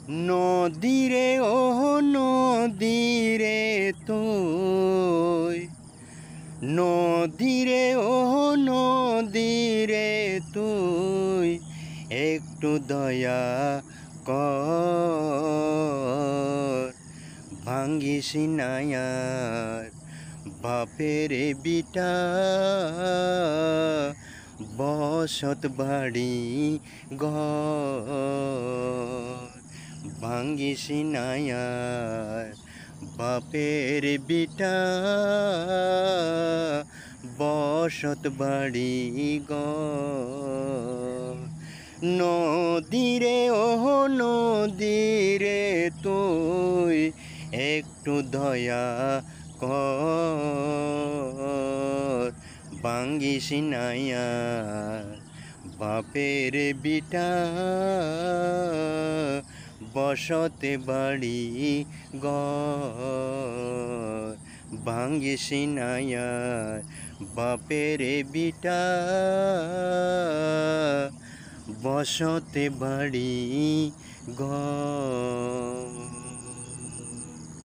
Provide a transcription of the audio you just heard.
নদীরে ও নদীরে তুই, নদীরে ও নদীরে তুই একটু দয়া কর। ভাঙ্গিস নায়ার বাপের বিটা বসত বাড়ি ঘর। ভাঙ্গিস নায়ার বাপের বিটা বসত বাড়ি ঘর। নদীরে ও নদীরে তুই একটু দয়া কর। ভাঙ্গিস নায়ার বাপের বিটা বসতে বাড়ি ঘর। ভাঙ্গিস নায়ার বাপের বিটা বসতে বাড়ি ঘর।